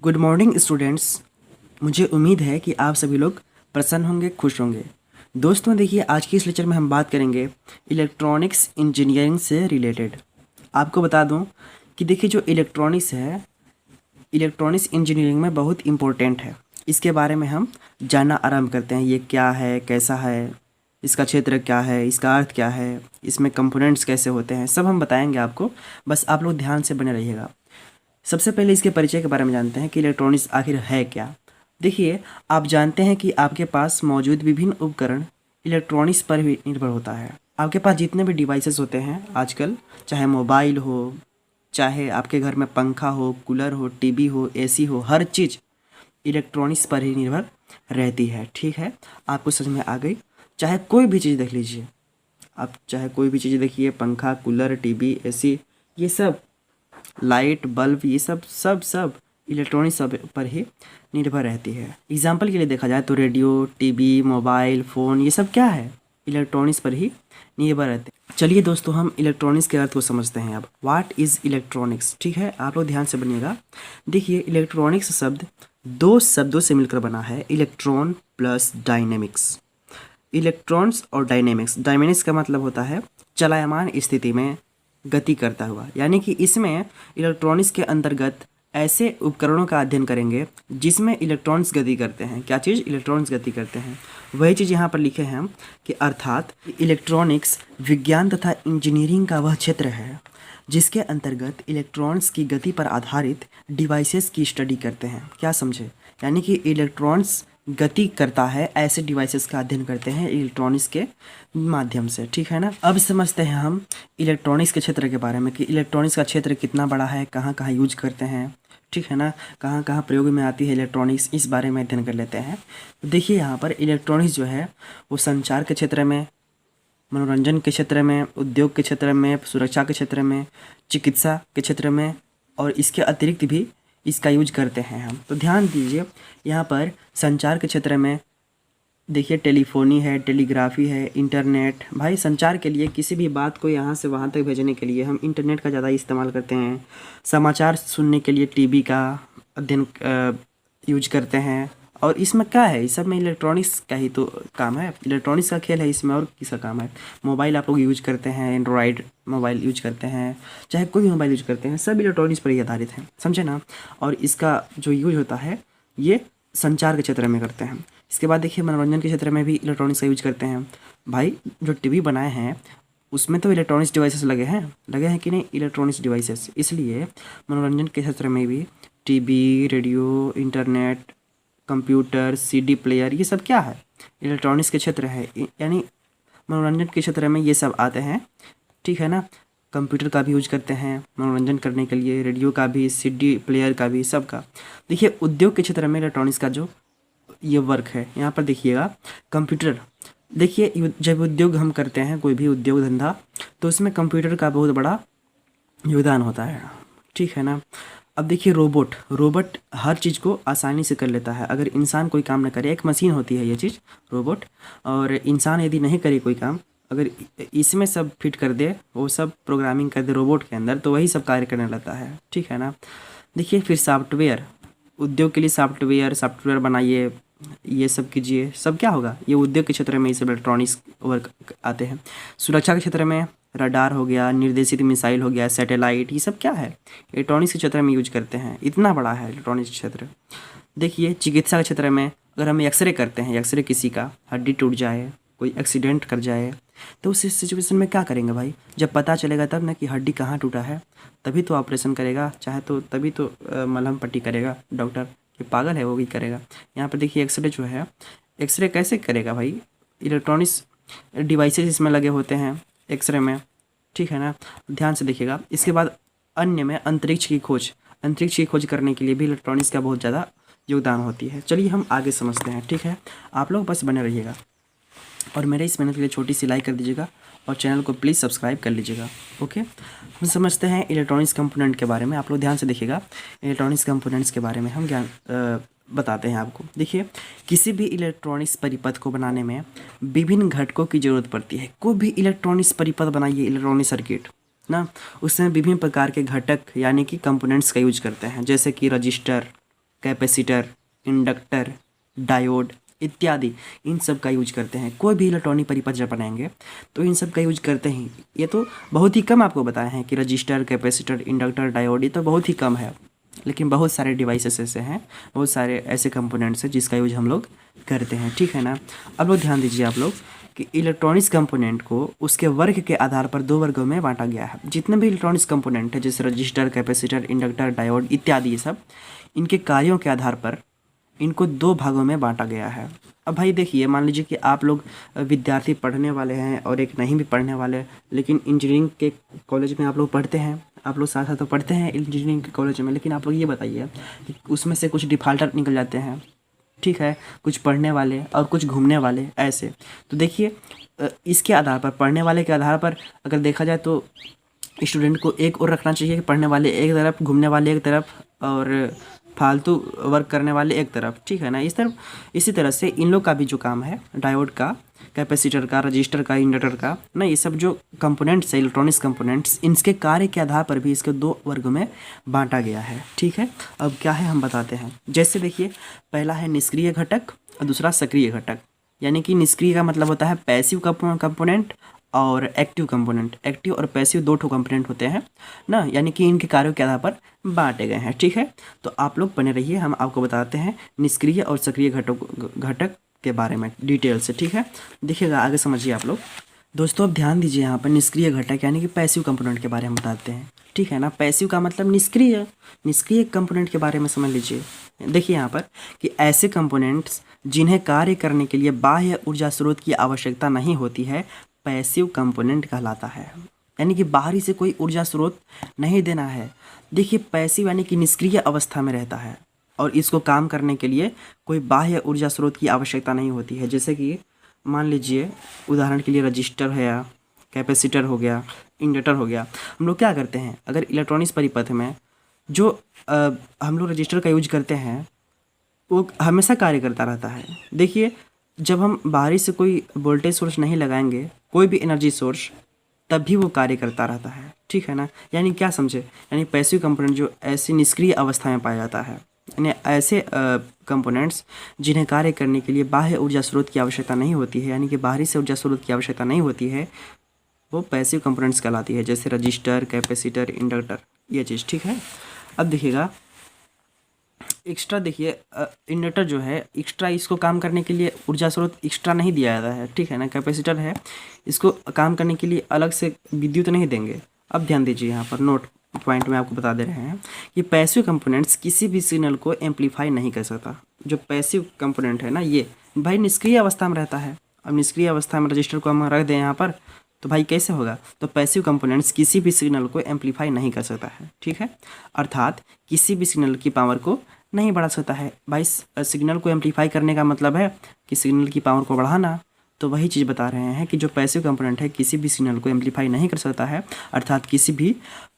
Good morning students. मुझे उम्मीद है कि आप सभी लोग प्रसन्न होंगे, खुश होंगे। दोस्तों देखिए, आज की इस लेक्चर में हम बात करेंगे इलेक्ट्रॉनिक्स इंजीनियरिंग से रिलेटेड। आपको बता दूं कि देखिए, जो इलेक्ट्रॉनिक्स है, इलेक्ट्रॉनिक्स इंजीनियरिंग में बहुत इम्पोर्टेंट है। इसके बारे में हम जानना आरंभ करते हैं। ये क्या है, कैसा है, इसका क्षेत्र क्या है, इसका अर्थ क्या है, इसमें कंपोनेंट्स कैसे होते हैं, सब हम बताएंगे आपको। बस आप लोग ध्यान से बने रहिएगा। सबसे पहले इसके परिचय के बारे में जानते हैं कि इलेक्ट्रॉनिक्स आखिर है क्या। देखिए, आप जानते हैं कि आपके पास मौजूद विभिन्न उपकरण इलेक्ट्रॉनिक्स पर भी निर्भर होता है। आपके पास जितने भी डिवाइसेस होते हैं आजकल, चाहे मोबाइल हो, चाहे आपके घर में पंखा हो, कूलर हो, टीवी हो, एसी हो, हर चीज़ इलेक्ट्रॉनिक्स पर ही निर्भर रहती है। ठीक है, आपको समझ में आ गई। चाहे कोई भी चीज़ देख लीजिए, आप चाहे कोई भी चीज़ देखिए, पंखा, कूलर, टीवी, एसी, ये सब, लाइट, बल्ब, ये सब सब सब इलेक्ट्रॉनिक्स सब पर ही निर्भर रहती है। एग्जाम्पल के लिए देखा जाए तो रेडियो, टीवी, मोबाइल फ़ोन, ये सब क्या है, इलेक्ट्रॉनिक्स पर ही निर्भर रहते हैं। चलिए दोस्तों, हम इलेक्ट्रॉनिक्स के अर्थ को समझते हैं अब। What is electronics. ठीक है, आप लोग ध्यान से बनिएगा। देखिए, इलेक्ट्रॉनिक्स शब्द दो शब्दों से मिलकर बना है, इलेक्ट्रॉन प्लस डायनेमिक्स। इलेक्ट्रॉन्स और डायनेमिक्स, डायनेमिक्स का मतलब होता है चलायमान स्थिति में गति करता हुआ, यानी कि इसमें इलेक्ट्रॉनिक्स के अंतर्गत ऐसे उपकरणों का अध्ययन करेंगे जिसमें इलेक्ट्रॉन्स गति करते हैं। क्या चीज़, इलेक्ट्रॉन्स गति करते हैं। वही चीज़ यहाँ पर लिखे हैं हम कि अर्थात इलेक्ट्रॉनिक्स विज्ञान तथा इंजीनियरिंग का वह क्षेत्र है जिसके अंतर्गत इलेक्ट्रॉन्स की गति पर आधारित डिवाइसेस की स्टडी करते हैं। क्या समझे, यानी कि इलेक्ट्रॉन्स गति करता है, ऐसे डिवाइसेस का अध्ययन करते हैं इलेक्ट्रॉनिक्स के माध्यम से। ठीक है ना। अब समझते हैं हम इलेक्ट्रॉनिक्स के क्षेत्र के बारे में कि इलेक्ट्रॉनिक्स का क्षेत्र कितना बड़ा है, कहाँ कहाँ यूज करते हैं। ठीक है ना, कहाँ कहाँ प्रयोग में आती है इलेक्ट्रॉनिक्स, इस बारे में अध्ययन कर लेते हैं। तो देखिए, यहाँ पर इलेक्ट्रॉनिक्स जो है वो संचार के क्षेत्र में, मनोरंजन के क्षेत्र में, उद्योग के क्षेत्र में, सुरक्षा के क्षेत्र में, चिकित्सा के क्षेत्र में और इसके अतिरिक्त भी इसका यूज करते हैं हम। तो ध्यान दीजिए, यहाँ पर संचार के क्षेत्र में देखिए टेलीफोनी है, टेलीग्राफी है, इंटरनेट। भाई संचार के लिए किसी भी बात को यहाँ से वहाँ तक भेजने के लिए हम इंटरनेट का ज़्यादा इस्तेमाल करते हैं। समाचार सुनने के लिए टीवी का अध्ययन यूज करते हैं। और इसमें क्या है, इस सब में इलेक्ट्रॉनिक्स का ही तो काम है, इलेक्ट्रॉनिक्स का खेल है इसमें, और किसका काम है। मोबाइल आप लोग यूज करते हैं, एंड्रॉयड मोबाइल यूज करते हैं, चाहे कोई भी मोबाइल यूज करते हैं, सब इलेक्ट्रॉनिक्स पर ही आधारित है, समझे ना। और इसका जो यूज होता है ये संचार के क्षेत्र में करते हैं। इसके बाद देखिए, मनोरंजन के क्षेत्र में भी इलेक्ट्रॉनिक्स का यूज करते हैं। भाई जो टीवी बनाए हैं उसमें तो इलेक्ट्रॉनिक्स डिवाइसेस लगे हैं कि नहीं, इलेक्ट्रॉनिक्स डिवाइसेस। इसलिए मनोरंजन के क्षेत्र में भी TV, radio, internet, computer, CD player, ये सब क्या है, इलेक्ट्रॉनिक्स के क्षेत्र है। यानी मनोरंजन के क्षेत्र में ये सब आते हैं। ठीक है ना। कंप्यूटर का भी यूज करते हैं मनोरंजन करने के लिए, रेडियो का भी, सीडी प्लेयर का भी, सब का। देखिए, उद्योग के क्षेत्र में इलेक्ट्रॉनिक्स का जो ये वर्क है, यहाँ पर देखिएगा कंप्यूटर। देखिए, जब उद्योग हम करते हैं, कोई भी उद्योग धंधा, तो उसमें कंप्यूटर का बहुत बड़ा योगदान होता है। ठीक है ना। अब देखिए, रोबोट हर चीज़ को आसानी से कर लेता है। अगर इंसान कोई काम न करे, एक मशीन होती है ये चीज़ रोबोट, और इंसान यदि नहीं करे कोई काम, अगर इसमें सब फिट कर दे, वो सब प्रोग्रामिंग कर दे रोबोट के अंदर, तो वही सब कार्य करने लगता है। ठीक है ना। देखिए, फिर सॉफ्टवेयर, उद्योग के लिए सॉफ्टवेयर बनाइए, ये सब कीजिए, सब क्या होगा, ये उद्योग के क्षेत्र में ये सब इलेक्ट्रॉनिक्स वर्क आते हैं। सुरक्षा के क्षेत्र में रडार हो गया, निर्देशित मिसाइल हो गया, सैटेलाइट, ये सब क्या है, इलेक्ट्रॉनिक्स के क्षेत्र में यूज करते हैं। इतना बड़ा है इलेक्ट्रॉनिक्स क्षेत्र। देखिए, चिकित्सा के क्षेत्र में अगर हम एक्सरे करते हैं, एक्सरे किसी का हड्डी टूट जाए, कोई एक्सीडेंट कर जाए, तो उस सिचुएशन में क्या करेंगे भाई, जब पता चलेगा तब ना कि हड्डी कहाँ टूटा है, तभी तो ऑपरेशन करेगा, चाहे तो तभी तो मलहम पट्टी करेगा डॉक्टर। ये पागल है, वो भी करेगा। यहाँ पर देखिए, एक्सरे जो है, एक्सरे कैसे करेगा भाई, इलेक्ट्रॉनिक्स डिवाइसेस इसमें लगे होते हैं एक्सरे में। ठीक है ना, ध्यान से देखिएगा। इसके बाद अन्य में अंतरिक्ष की खोज करने के लिए भी इलेक्ट्रॉनिक्स का बहुत ज़्यादा योगदान होती है। चलिए हम आगे समझते हैं। ठीक है, आप लोग बस बने रहिएगा और मेरे इस मेहनत के लिए छोटी सी लाइक कर दीजिएगा और चैनल को प्लीज़ सब्सक्राइब कर लीजिएगा। ओके, हम समझते हैं इलेक्ट्रॉनिक्स कंपोनेंट के बारे में। आप लोग ध्यान से देखिएगा, इलेक्ट्रॉनिक्स कंपोनेंट्स के बारे में हम ज्ञान बताते हैं आपको। देखिए, किसी भी इलेक्ट्रॉनिक्स परिपथ को बनाने में विभिन्न घटकों की ज़रूरत पड़ती है। कोई भी इलेक्ट्रॉनिक्स परिपथ बनाइए, इलेक्ट्रॉनिक सर्किट ना, उसमें विभिन्न प्रकार के घटक यानी कि कंपोनेंट्स का यूज करते हैं, जैसे कि रजिस्टर, कैपेसिटर, इंडक्टर, डायोड इत्यादि, इन सब का यूज करते हैं। कोई भी इलेक्ट्रॉनिक परिपथ जब बनाएंगे तो इन सब का यूज करते हैं। ये तो बहुत ही कम आपको बताए हैं कि रजिस्टर, कैपेसिटर, इंडक्टर, डायोड, ये तो बहुत ही कम है, लेकिन बहुत सारे डिवाइसेस ऐसे हैं, बहुत सारे ऐसे कंपोनेंट्स हैं जिसका यूज हम लोग करते हैं। ठीक है ना। अब लोग ध्यान दीजिए आप लोग कि इलेक्ट्रॉनिक्स कंपोनेंट को उसके वर्ग के आधार पर दो वर्गों में बांटा गया है। जितने भी इलेक्ट्रॉनिक्स कंपोनेंट है जैसे रजिस्टर, कैपेसिटर, इंडक्टर, डायोड इत्यादि, ये सब इनके कार्यों के आधार पर इनको दो भागों में बांटा गया है। अब भाई देखिए, मान लीजिए कि आप लोग विद्यार्थी पढ़ने वाले हैं और एक नहीं भी पढ़ने वाले, लेकिन इंजीनियरिंग के कॉलेज में आप लोग पढ़ते हैं, आप लोग साथ साथ तो पढ़ते हैं इंजीनियरिंग के कॉलेज में, लेकिन आप लोग ये बताइए कि उसमें से कुछ डिफ़ाल्टर निकल जाते हैं, ठीक है, कुछ पढ़ने वाले और कुछ घूमने वाले ऐसे। तो देखिए इसके आधार पर, पढ़ने वाले के आधार पर अगर देखा जाए तो स्टूडेंट को एक और रखना चाहिए कि पढ़ने वाले एक तरफ, घूमने वाले एक तरफ और फालतू वर्क करने वाले एक तरफ। ठीक है ना। इसी तरह से इन लोग का भी जो काम है, डायोड का, कैपेसिटर का, रजिस्टर का, इंडक्टर का ना, ये सब जो कंपोनेंट्स है, इलेक्ट्रॉनिक्स कंपोनेंट्स, इनके कार्य के आधार पर भी इसके दो वर्गों में बांटा गया है। ठीक है। अब क्या है हम बताते हैं। जैसे देखिए, पहला है निष्क्रिय घटक और दूसरा सक्रिय घटक। यानी कि निष्क्रिय का मतलब होता है पैसिव कंपोनेंट और एक्टिव कंपोनेंट। एक्टिव और पैसिव दो ठो कंपोनेंट होते हैं ना, यानी कि इनके कार्यों के आधार पर बांटे गए हैं। ठीक है। तो आप लोग बने रहिए, हम आपको बताते हैं निष्क्रिय और सक्रिय घटक के बारे में डिटेल से। ठीक है। देखिएगा, आगे समझिए आप लोग। दोस्तों अब ध्यान दीजिए, यहाँ पर निष्क्रिय घटक यानी कि पैसिव कंपोनेंट के बारे में बताते हैं। ठीक है ना। पैसिव का मतलब निष्क्रिय, निष्क्रिय कंपोनेंट के बारे में समझ लीजिए। देखिए यहाँ पर कि ऐसे कंपोनेंट्स जिन्हें कार्य करने के लिए बाह्य ऊर्जा स्रोत की आवश्यकता नहीं होती है, पैसिव कंपोनेंट कहलाता है। यानी कि बाहरी से कोई ऊर्जा स्रोत नहीं देना है। देखिए, पैसिव यानी कि निष्क्रिय अवस्था में रहता है और इसको काम करने के लिए कोई बाह्य ऊर्जा स्रोत की आवश्यकता नहीं होती है। जैसे कि मान लीजिए उदाहरण के लिए रजिस्टर है या कैपेसिटर हो गया, इंडक्टर हो गया। हम लोग क्या करते हैं, अगर इलेक्ट्रॉनिक्स परिपथ में जो हम लोग रजिस्टर का यूज करते हैं वो हमेशा कार्य करता रहता है। देखिए, जब हम बाहरी से कोई वोल्टेज सोर्स नहीं लगाएंगे, कोई भी एनर्जी सोर्स, तब भी वो कार्य करता रहता है। ठीक है ना। यानी क्या समझे, यानी पैसिव कंपोनेंट जो ऐसी निष्क्रिय अवस्था में पाया जाता है, यानी ऐसे कंपोनेंट्स जिन्हें कार्य करने के लिए बाह्य ऊर्जा स्रोत की आवश्यकता नहीं होती है, यानी कि बाहरी से ऊर्जा स्रोत की आवश्यकता नहीं होती है, वो पैसिव कंपोनेंट्स कहलाती है। जैसे रजिस्टर, कैपेसिटर, इंडक्टर, ये चीज़। ठीक है। अब देखिएगा एक्स्ट्रा, देखिए इंडक्टर जो है एक्स्ट्रा, इसको काम करने के लिए ऊर्जा स्रोत एक्स्ट्रा नहीं दिया जाता है। ठीक है ना। कैपेसिटर है, इसको काम करने के लिए अलग से विद्युत नहीं देंगे। अब ध्यान दीजिए, यहाँ पर नोट पॉइंट में आपको बता दे रहे हैं कि पैसिव कंपोनेंट्स किसी भी सिग्नल को एम्पलीफाई नहीं कर सकता। जो पैसिव कंपोनेंट है ना, ये भाई निष्क्रिय अवस्था में रहता है। अब निष्क्रिय अवस्था में रजिस्टर को हम रख दें यहाँ पर, तो भाई कैसे होगा, तो पैसिव कंपोनेंट्स किसी भी सिग्नल को एम्पलीफाई नहीं कर सकता है। ठीक है। अर्थात किसी भी सिग्नल की पावर को नहीं बढ़ा सकता है। भाई सिग्नल को एम्पलीफाई करने का मतलब है कि सिग्नल की पावर को बढ़ाना। तो वही चीज़ बता रहे हैं कि जो पैसिव कंपोनेंट है किसी भी सिग्नल को एम्पलीफाई नहीं कर सकता है, अर्थात किसी भी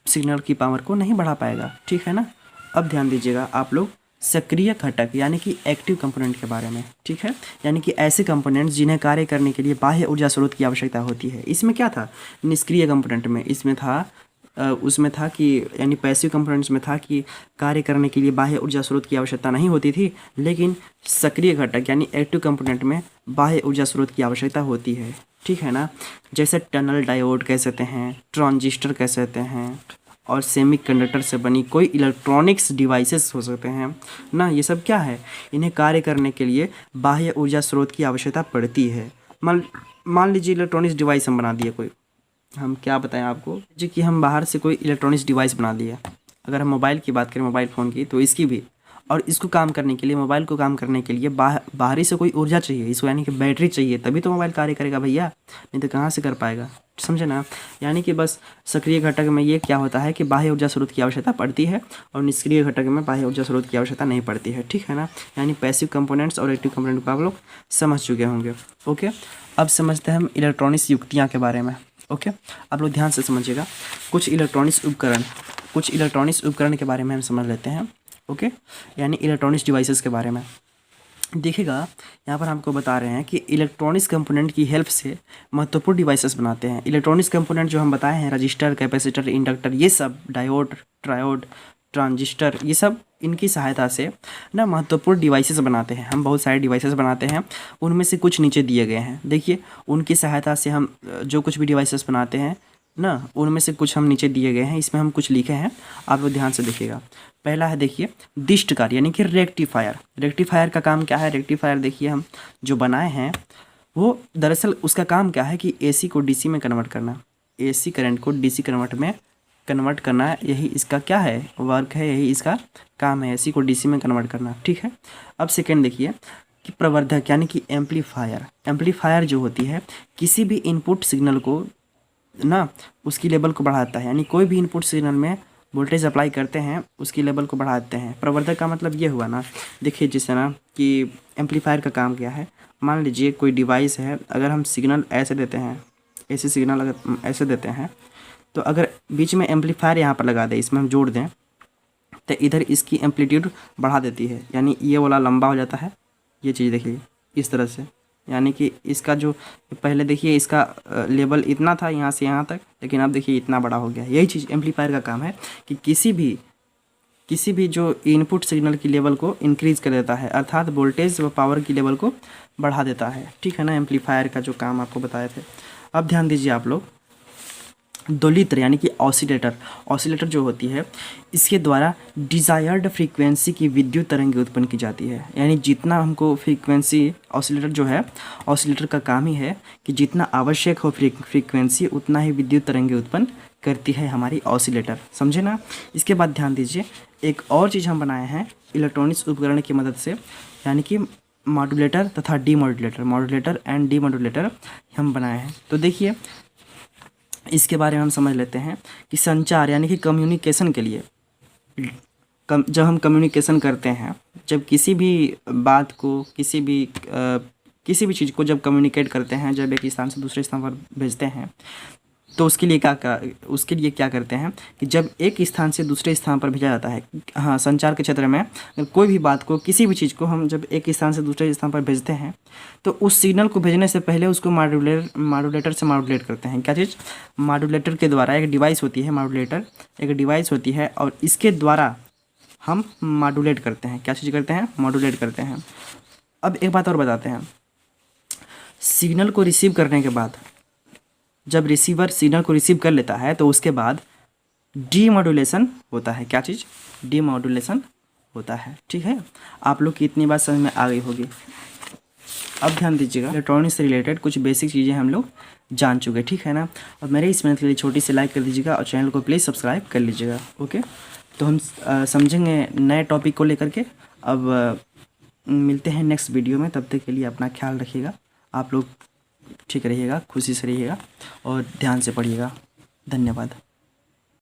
सिग्नल की पावर को नहीं बढ़ा पाएगा। ठीक है ना। अब ध्यान दीजिएगा आप लोग सक्रिय घटक यानी कि एक्टिव कंपोनेंट के बारे में। ठीक है। यानी कि ऐसे कंपोनेंट्स जिन्हें कार्य करने के लिए बाह्य ऊर्जा स्रोत की आवश्यकता होती है। इसमें क्या था, निष्क्रिय कंपोनेंट में इसमें था उसमें था कि यानी पैसिव कंपोनेंट्स में था कि कार्य करने के लिए बाह्य ऊर्जा स्रोत की आवश्यकता नहीं होती थी, लेकिन सक्रिय घटक यानी एक्टिव कंपोनेंट में बाह्य ऊर्जा स्रोत की आवश्यकता होती है। ठीक है ना। जैसे टनल डायोड कह सकते हैं, ट्रांजिस्टर कह सकते हैं, और सेमीकंडक्टर से बनी कोई इलेक्ट्रॉनिक्स डिवाइसेस हो सकते हैं ना। ये सब क्या है, इन्हें कार्य करने के लिए बाह्य ऊर्जा स्रोत की आवश्यकता पड़ती है। मान लीजिए इलेक्ट्रॉनिक्स डिवाइस हम बना दिए कोई, हम क्या बताएं आपको, जो कि हम बाहर से कोई इलेक्ट्रॉनिक्स डिवाइस बना दिया। अगर हम मोबाइल की बात करें, मोबाइल फ़ोन की, तो इसकी भी, और इसको काम करने के लिए, मोबाइल को काम करने के लिए बाहरी से कोई ऊर्जा चाहिए, इसको यानी कि बैटरी चाहिए, तभी तो मोबाइल कार्य करेगा भैया, नहीं तो कहाँ से कर पाएगा। समझे ना। यानी कि बस सक्रिय घटक में ये क्या होता है कि बाह्य ऊर्जा स्रोत की आवश्यकता पड़ती है और निष्क्रिय घटक में बाह्य ऊर्जा स्रोत की आवश्यकता नहीं पड़ती है। ठीक है ना। यानी पैसिव कंपोनेंट्स और एक्टिव कंपोनेंट को आप लोग समझ चुके होंगे। ओके। अब समझते हैं हम इलेक्ट्रॉनिक्स युक्तियाँ के बारे में। ओके। आप लोग ध्यान से समझिएगा। कुछ इलेक्ट्रॉनिक्स उपकरण के बारे में हम समझ लेते हैं। ओके। यानी इलेक्ट्रॉनिक्स डिवाइसेस के बारे में देखिएगा, यहाँ पर हमको बता रहे हैं कि इलेक्ट्रॉनिक्स कंपोनेंट की हेल्प से महत्वपूर्ण डिवाइसेस बनाते हैं। इलेक्ट्रॉनिक्स कंपोनेंट जो हम बताए हैं, रजिस्टर, कैपेसिटर, इंडक्टर, ये सब, डायोड, ट्रायोड, ट्रांजिस्टर, ये सब इनकी सहायता से ना महत्वपूर्ण डिवाइसेस बनाते हैं। हम बहुत सारे डिवाइसेस बनाते हैं, उनमें से कुछ नीचे दिए गए हैं। देखिए उनकी सहायता से हम जो कुछ भी डिवाइसेस बनाते हैं ना, उनमें से कुछ हम नीचे दिए गए हैं। इसमें हम कुछ लिखे हैं, आप लोग ध्यान से देखिएगा। पहला है देखिए दिष्टकार यानी कि रेक्टिफायर। रेक्टिफायर का काम क्या है? रेक्टिफायर देखिए हम जो बनाए हैं वो दरअसल उसका काम क्या है कि एसी को डीसी में कन्वर्ट करना, एसी करंट को डीसी कन्वर्ट में कन्वर्ट करना, यही इसका क्या है? वर्क है, यही इसका काम है, एसी को डीसी में कन्वर्ट करना। ठीक है। अब सेकेंड देखिए कि प्रवर्धक यानी कि एम्पलीफायर। एम्पलीफायर जो होती है किसी भी इनपुट सिग्नल को ना उसकी लेवल को बढ़ाता है, यानी कोई भी इनपुट सिग्नल में वोल्टेज अप्लाई करते हैं उसकी लेवल को बढ़ाते हैं। प्रवर्धक का मतलब ये हुआ ना, देखिए जिससे ना कि एम्पलीफायर का काम क्या है, मान लीजिए कोई डिवाइस है, अगर हम सिग्नल ऐसे देते हैं, ऐसे सिग्नल अगर ऐसे देते हैं, तो अगर बीच में एम्पलीफायर यहाँ पर लगा दें, इसमें हम जोड़ दें, तो इधर इसकी एम्पलीट्यूड बढ़ा देती है, यानी ये वाला लंबा हो जाता है। ये चीज़ देखिए इस तरह से, यानी कि इसका जो पहले देखिए इसका लेवल इतना था यहाँ से यहाँ तक, लेकिन अब देखिए इतना बड़ा हो गया। यही चीज़ एम्पलीफायर का काम है कि किसी भी जो इनपुट सिग्नल की लेवल को इंक्रीज़ कर देता है, अर्थात वोल्टेज व पावर की लेवल को बढ़ा देता है। ठीक है ना, एम्पलीफायर का जो काम आपको बताए थे। अब ध्यान दीजिए आप लोग, दोलित्र यानी कि ऑसिलेटर। ऑसिलेटर जो होती है इसके द्वारा डिज़ायर्ड फ्रीक्वेंसी की विद्युत तरंगें उत्पन्न की जाती है। यानी जितना हमको फ्रीक्वेंसी, ऑसिलेटर जो है, ऑसिलेटर का काम ही है कि जितना आवश्यक हो फ्रीक्वेंसी उतना ही विद्युत तरंगें उत्पन्न करती है हमारी ऑसिलेटर। समझे ना। इसके बाद ध्यान दीजिए, एक और चीज़ हम बनाए हैं इलेक्ट्रॉनिक्स उपकरण की मदद से, यानी कि मॉड्यूलेटर तथा डीमॉड्यूलेटर, मॉड्यूलेटर एंड डीमॉड्यूलेटर हम बनाए हैं। तो देखिए इसके बारे में हम समझ लेते हैं कि संचार यानी कि कम्युनिकेशन के लिए जब हम कम्युनिकेशन करते हैं, जब किसी भी बात को, किसी भी चीज़ को जब कम्युनिकेट करते हैं, जब एक स्थान से दूसरे स्थान पर भेजते हैं, तो उसके लिए क्या करते हैं कि जब एक स्थान से दूसरे स्थान पर भेजा जाता है, हाँ संचार के क्षेत्र में कोई भी बात को, किसी भी चीज़ को हम जब एक स्थान से दूसरे स्थान पर भेजते हैं तो उस सिग्नल को भेजने से पहले उसको मॉड्यूलेटर से मॉड्यूलेट करते हैं। क्या चीज़? मॉड्यूलेटर के द्वारा एक डिवाइस होती है, मॉड्यूलेटर एक डिवाइस होती है, और इसके द्वारा हम मॉड्यूलेट करते हैं। क्या चीज़ करते हैं? मॉड्यूलेट करते हैं। अब एक बात और बताते हैं, सिग्नल को रिसीव करने के बाद जब रिसीवर सिग्नल को रिसीव कर लेता है तो उसके बाद डीमॉड्यूलेशन होता है। क्या चीज़? डीमॉड्यूलेशन होता है। ठीक है, आप लोग की इतनी बात समझ में आ गई होगी। अब ध्यान दीजिएगा, इलेक्ट्रॉनिक्स से रिलेटेड कुछ बेसिक चीज़ें हम लोग जान चुके, ठीक है ना। और मेरे इस मेहनत के लिए छोटी सी लाइक कर दीजिएगा और चैनल को प्लीज़ सब्सक्राइब कर लीजिएगा। ओके, तो हम समझेंगे नए टॉपिक को लेकर के। अब मिलते हैं नेक्स्ट वीडियो में, तब तक के लिए अपना ख्याल रखिएगा। आप लोग ठीक रहिएगा, खुशी से रहिएगा और ध्यान से पढ़िएगा। धन्यवाद।